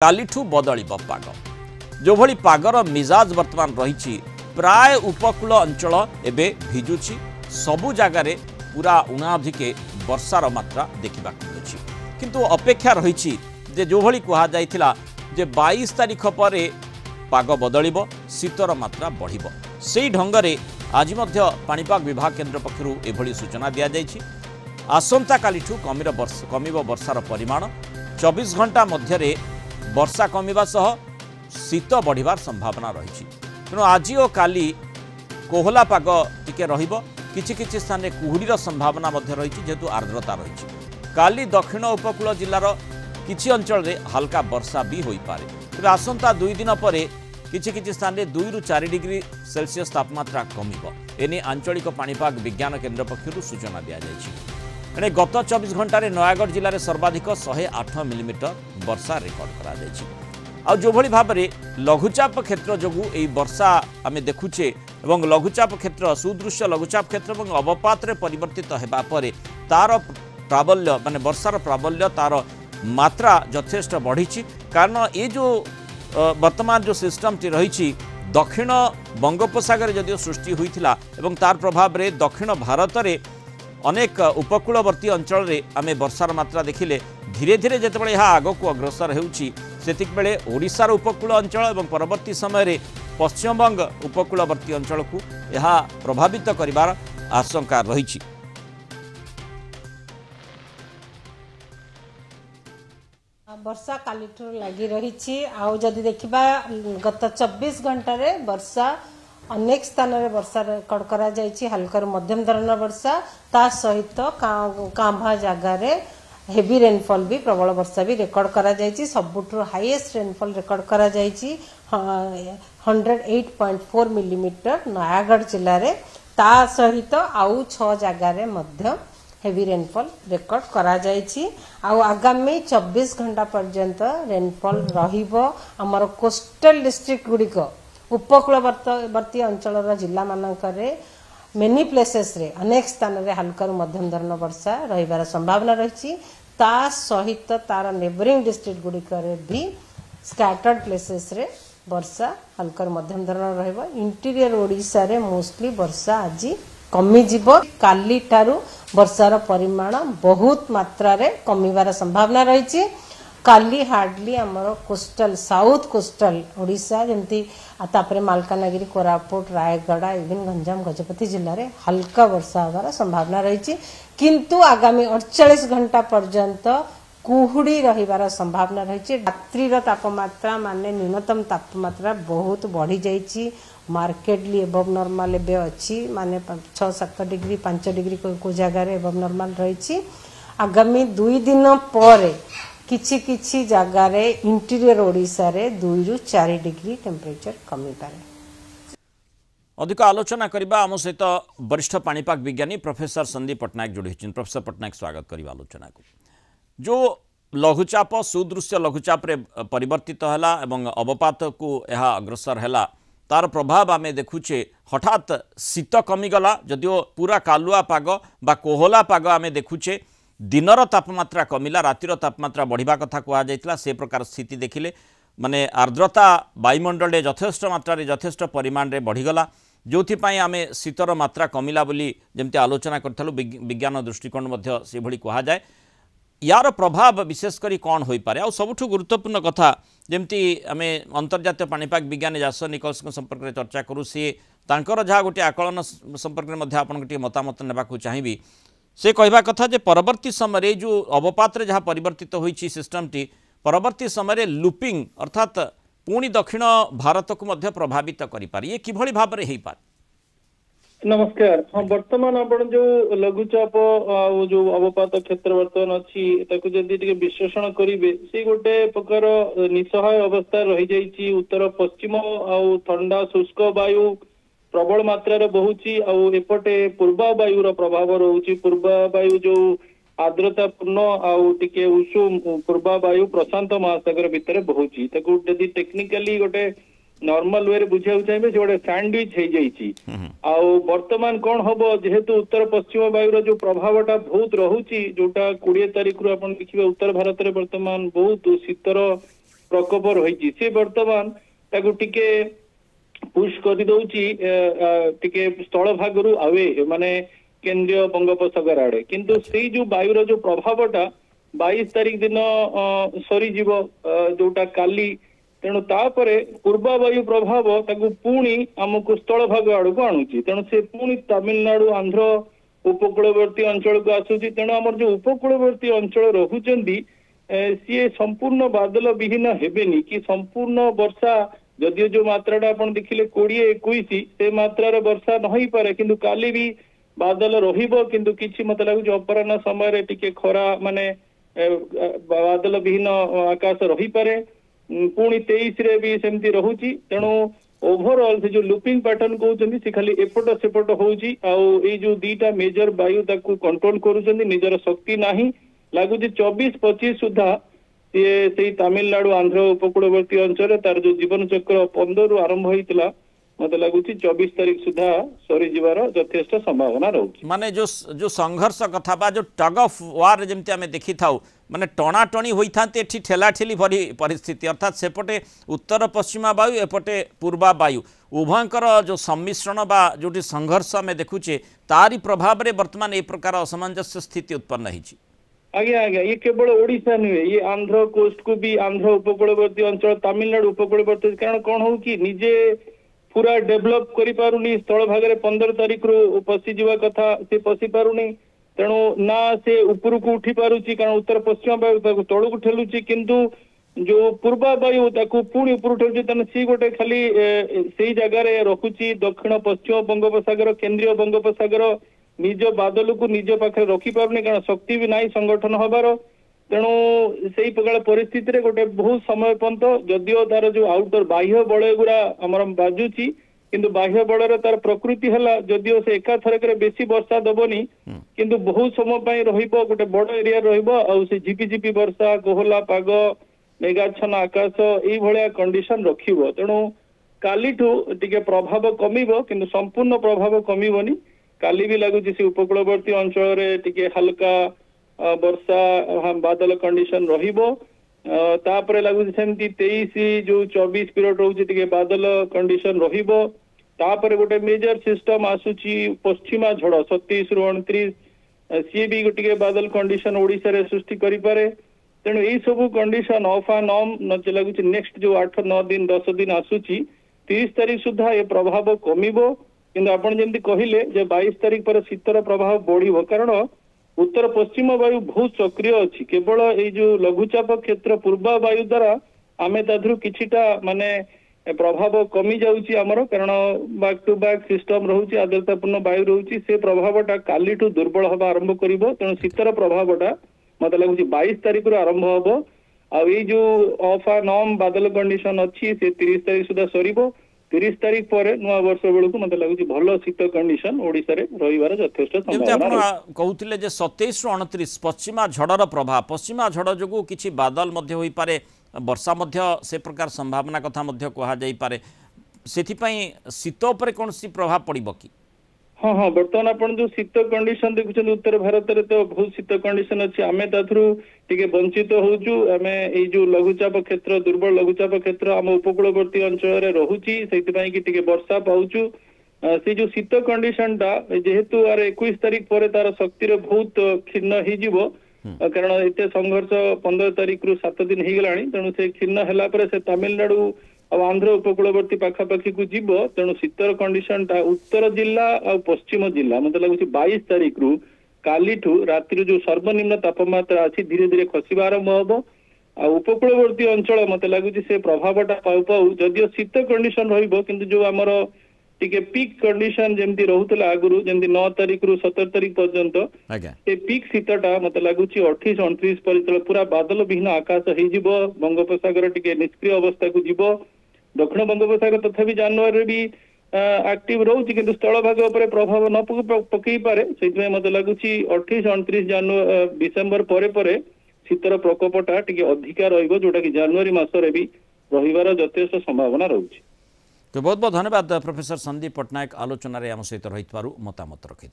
कालीठू बदलिब पाग जो भली पागर मिजाज वर्तमान रही प्राय उपकूल अंचल एबे भिजुची सबु जगार पूरा उणाधिके वर्षार मात्रा देखा मिलूँ किंतु अपेक्षा रही जो भली कहुला जे 22 तारीख पर पाग बदलिब शीतर मात्रा बढ़िब से ढंगरे आज पाणीपाग विभाग केन्द्र पक्षरु एभली सूचना दि जाइछि। आसंता कालीठू कमिब वर्षार परिमाण 24 घंटा मध्यरे वर्षा कमिबा सह शीत बढ़िबार संभावना रही तेणु आज और काली कोहला पाग टिके रहिबो किछि स्थान में कुहुड़ीर संभावना रही जेहेतु आर्द्रता रही काली दक्षिण उपकूल जिलार किछि अंचल रे हल्का वर्षा भी होई पारे तेज आसंता 2 दिन पर किछि स्थान में 2 ରୁ 4 डिग्री सेल्सियस तापमात्रा कमिबो एने आंचलिक पाणीपाग विज्ञान केन्द्र पक्षरु सूचना दि जाइछि। गत 24 घंटे नयागढ़ जिले में सर्वाधिक 108 मिलीमीटर वर्षा रेकर्ड करा जो भली भाव में लघुचाप क्षेत्र जो यही वर्षा आम देखुचे और लघुचाप क्षेत्र सुदृश्य लघुचाप क्षेत्र और अवपात परिवर्तित होगा पर तार प्राबल्य माने वर्षार प्राबल्य तार मात्रा यथेष्ट बढ़ी कारण ये जो वर्तमान जो सिस्टम टी रही दक्षिण बंगोपसागर जदिव सृष्टि होता और तार प्रभाव में दक्षिण भारत में अनेक उपकूलवर्ती अंचल रे आमे वर्षार मात्रा देखिले धीरे धीरे जितेबाला यह आग को अग्रसर होबले ओडिशार उपकूल अंचल और परवर्ती समय पश्चिमबंग उपकूलवर्ती अंचल को यह प्रभावित करिवार आशंका रही। वर्षा कालीठू लगी रही आदि देखा गत 24 घंटे वर्षा अनेक स्थान में वर्षा रेकर्ड करा जायछि हल्का मध्यम धरण वर्षा ता सहित कांभा जगार हेवी रेनफॉल भी प्रबल वर्षा भी रेकर्ड करा जायछि सबुठु हाईएस्ट रेनफॉल रेकर्ड करा जायछि 108.4 मिलीमीटर नयागढ़ जिले में ता सहित आउ 6 जगार मध्य हेवी रेनफॉल रेकर्ड करा जायछि आउ आगामी 24 घंटा पर्यंत रेनफॉल रहिबो हमर कोस्टल डिस्ट्रिक्ट गुड़िक उपकूलवर्ती अंचल जिला मानकरे मेनी प्लेसेस रे अनेक स्थान रे हल्का मध्यम धरण वर्षा रहिबार संभावना रही ता सहित तार नेबरिंग डिस्ट्रिक्ट गुड़िक भी स्कैटर्ड प्लेसेस रे वर्षा हल्का मध्यम धरण रहिबो। इंटीरियर ओडिशा रे मोस्टली वर्षा आज कमी जीवो काली ठारू वर्षार परिमाण बहुत मात्रा रे कमिबार संभावना रही काली हार्डली आमर कोस्टल साउथ कोस्टल ओडिशा जमती तापरे मालकानगिरी कोरापुट रायगढ़ इवन गंजाम गजपति जिले में हल्का वर्षा होबार संभावना रही किंतु आगामी 48 घंटा पर्यंत कुहुड़ी रहिबार संभावना रही। रात्रिर तापमात्रा माने न्यूनतम तापमात्रा बहुत बढ़ी जाइछि मार्केटली एबव नॉर्मल एबे अछि माने 6-7 डिग्री 5 डिग्री को जगह एबव नॉर्मल रही आगामी 2 दिन पर किछि किछि जगार इंटीरियर ओडिशा रे 2 ରୁ 4 डिग्री टेम्परेचर कमी पारे। अधिक आलोचना करबा आम सहित वरिष्ठ पाणीपाग विज्ञानी प्रोफेसर संदीप पट्टनायक जोड़ी प्रोफेसर पट्टनायक स्वागत करबा आलोचना को जो लघुचाप सुदृश्य लघुचाप रे परिवर्तित हैला एवं अवपात को यह अग्रसर हैला तार प्रभाव आमे देखुचे हठात शीत कमीगला जदिओ पूरा कालुआ पाग बा कोहला पाग आमे देखुचे दिनर तापमात्रा कमिला रातिर तापमात्रा बढ़िबा कथा कहा जाइतला से प्रकार स्थिति देखिले माने आर्द्रता वायुमंडल यथेष्ट मात्रा यथेष्ट परिमाण रे बढ़ीगला जोथिपाई आमे शीतर मात्रा कमिला बोली जेमती आलोचना करथलु विज्ञान दृष्टिकोण मध्य से भली कहा जाए यार प्रभाव विशेषकर कौन हो पारे आ सबुठु गुरुत्वपूर्ण कथा जमती आमे अंतर्जातीय पाणीपाग विज्ञानी जासन निकोल्स संपर्क में चर्चा करूँ सी तांकर जहाँ गोटे आकलन संपर्क में आपण गोटे मतामत नेबाकू चाहिए से कहवा कथा जे परवर्ती समय जो अवपात जहाँ परिवर्तित होइछि सिस्टम टी परवर्ती समय लुपिंग अर्थात पुणी दक्षिण भारत को मध्य प्रभावित करिपारे ये किभली भाव में हो पारे। नमस्कार हाँ वर्तमान आपण जो लघुचाप जो अवपात क्षेत्र वर्तमान अच्छी ताकू जदि टिके विश्लेषण करिवे से गोटे प्रकार निसहाय अवस्था रही जाइछि उत्तर पश्चिम आउ ठंडा शुष्क वायु प्रबल मात्रा बहुची एपटे पूर्वा वायुर प्रभाव रोची पूर्वा वायु जो आर्द्रता पूर्ण आउ टिके उषुम पूर्वा वायु प्रशांत महासागर भितर बहुची ताकू जदि टेक्निकली गोटे नॉर्मल वे बुझा चाहिए से गोटे सैंडविच हो जाइए आउ वर्तमान कौन हम जेहेतु उत्तर पश्चिम वायुर जो प्रभावटा बहुत रोची जोटा 20 तारीख रु आप देखिए उत्तर भारत में वर्तमान बहुत शीतर प्रकोप रही सी बर्तमान ताकू टिके पुश कर दौची टिके स्थल भागरू आवे माने केंद्रीय बंगोपसागर आड़े किंतु से जो वायुर जो प्रभावटा 22 तारीख दिन सरी जीव जोटा काली तेणु तापरे पूर्वा वायु प्रभाव ताकू पुणी आमको स्थल भाग आड़ को आणुची तेणु से पुणी तमिलनाडु आंध्र उपकूलवर्ती अंचल को आसुची तेणु आमर जो उपकूलवर्ती अंचल रहुचंदी सी संपूर्ण बादल विहीन हेबेनी कि संपूर्ण वर्षा जदियो जो मात्राटा आपण देखिले 20-21 से मात्रार वर्षा न होई पारे किंतु काली भी बादल रहिबो किंतु किछि मत लागु अपराह्न समय रे टिके खरा माने बादल विहीन आकाश रही पारे पुणी 23 रे भी सेमती रहुची तेणु ओवरऑल से जो लुपिंग पैटर्न कहउचंदी से खाली एपट सेपट होउची आउ ए जो दीटा मेजर वायु ताकू कंट्रोल करूचंदी निजर शक्ति नाही लागुची 24-25 सुधा से तमिलनाडु आंध्र उपकूलवर्ती अंचल तार जो जीवन चक्र 15 रु आरंभ होइतला मत लगुच 24 तारीख सुधा सरी जीवार यथेष्ट संभावना रहुची माने जो संघर्ष कथा बा जो टग ऑफ वार जेमती आमे देखि थाउ माने टणा टणी होई थांते एठी ठेला ठेली भरी परिस्थिति अर्थात सेपटे उत्तर पश्चिमा वायु एपटे पूर्वा वायु उभयंकर जो सम्मिश्रण बा जोटी संघर्ष आमे देखुचे तारी प्रभाव रे वर्तमान ए प्रकार असमंजस्य स्थिति उत्पन्न हिची आज्ञा आज्ञा ये केवल ओडिशा नुहे ये आंध्र कोस्ट को भी आंध्र उपकूलवर्ती अंचल तमिलनाडु उपकूलवर्ती कारण कौन हो कि निजे पूरा डेभलप करि पारुनी स्थल भाग रे 15 तारीख रु पसी जीवा कथा से पसी पारुनी तेणु ना से ऊपर को उठी पारुची कारण उत्तर पश्चिम वायु ताको तळु को ठेलुची किंतु जो पूर्वा वायु ताको पुणी ऊपर ठेलुची तने सी गोटे खाली सेही जगह रे रखुची दक्षिण पश्चिम बंगोपसागर केंद्रीय बंगोपसागर निज बादल को निज पाखे रखी पारुनी कारण शक्ति भी नाही संगठन हबार तेणु से प्रकार परिस्थिति रे गोटे बहुत समय पर्यंत जदियो तार जो आउटर बाह्य बल गुड़ा आमर बाजुची किंतु बाह्य बल तार प्रकृति है जदियो से एका थरक बेसी वर्षा दबनी किंतु बहुत समय पाई रहिबो गोटे बड़ एरिया रहिबो आ से झिपी वर्षा कोहला पाग मेघाच्छन्न आकाश एई भलिया कंडीशन रखिबो तेणु कालीठू टिके प्रभाव कमिबो किंतु संपूर्ण प्रभाव कमिबोनी काली भी लगुची से उपकूलवर्ती अंचल रे टिके हल्का वर्षा बादल कंडीशन रहिबो तापरे लागुची सेमती 23 जो 24 पीरियड रहउची टिके बादल कंडीशन रहिबो तापरे गोटे मेजर सिस्टम आसुची पश्चिमा झड़ 27 रु 29 सी भी गोटे बादल कंडीशन ओडिसा रे सृष्टि करि पारे तेणु एई सब कंडीशन ऑफ एंड ऑन न लागुची नेक्स्ट जो 8-9 दिन 10 दिन आसुची 30 तारीख सुधा ये प्रभाव कमिबो किंतु आपण जेमती कहिले जे 22 तारीख पर शीतर प्रभाव बढ़िबो कारण उत्तर पश्चिम वायु बहुत सक्रिय अच्छी केवल ये जो लघुचाप क्षेत्र पूर्वा वायु द्वारा आमे ताधुरु किछिटा माने प्रभाव कमी जाउची हमरो कारण बैक टू बैक सिस्टम रहउची आर्द्रतापूर्ण वायु रहउची से प्रभावटा कालीठू दुर्बल हबा आरंभ करिवो तेणु शीतर प्रभावटा मते लागुची 22 तारीख रु आरंभ हबो आ ये जो ऑफ एंड ऑन बादल कंडीशन अच्छी से 30 तारीख सुधा सरीबो 30 तारीख पर नुआ वर्ष बेलू मत लगुच भल शीत कंडीशन ओडिशा रे रहिबार यथेष्ट संभावना कहउतिले जे 27 रु 29 पश्चिमा झड़र प्रभाव पश्चिमा झड़ जोगु किछि बादल मध्य होई पारे वर्षा मध्य से प्रकार संभावना कथा मध्य कहा जाई पारे सेथि पई शीत ଉପରେ कोनसी प्रभाव पड़िबो कि हाँ हाँ बर्तमान आपण जो शीत कंडीशन देखुछन उत्तर भारत रे तो बहुत शीत कंडीशन अछि आमे ताथरु टिके वंचित होउछु आमे ए जो लघुचाप क्षेत्र दुर्बल लघुचाप क्षेत्र आम उपकूलवर्ती अंचल रे रहुची सेति पई कि टिके वर्षा पाउछु से जो शीत कंडीशन टा जेहेतु आर 21 तारीख पर तार शक्ति रे बहुत खिन्न हि जीवो कारण एते संघर्ष 15 तारीख रु 7 दिन हि गलाणी तेणु से खिन्न हला पर से तमिलनाडु और आंध्र उपकूलवर्ती पाखापाखी को जीव तेणु शीतर कंडीशन टा उत्तर जिला और पश्चिम जिला मत लगुच 22 तारीख रु कालीठू रात्रि जो सर्वनिम्न तापमात्रा अच्छी धीरे धीरे खसवा आरंभ हम आ उपकूलवर्ती अंचल मत लगुच से प्रभावटा पाऊ पाऊ जदियो शीत कंडीशन रहिबो किंतु जो आमर टिके पीक कंडीशन जेमती रहउतला आगुरु जेमती 9 तारीख रु 17 तारीख पर्यंत ए पीक शीतटा मत लगुच 28-29 पर पूरा बादल विहीन आकाश हो जीवो बंगोपसागर टिके निष्क्रिय अवस्था को जीवो दक्षिण बंगोपसागर तथापि जनवरी भी एक्टिव रोचे किंतु स्थल भाग उपर प्रभाव न पकई पारे से मत लगुच 28-29 डिसेम्बर पर शीतर प्रकोपटा टिके अधिका रहिबो जोटा कि जनवरी मासरे भी रहिबार यथेष्ट संभावना रहुछि। तो बहुत बहुत धन्यवाद प्रोफेसर संदीप पट्टनायक आलोचन आम सहित रही मतामत रखि।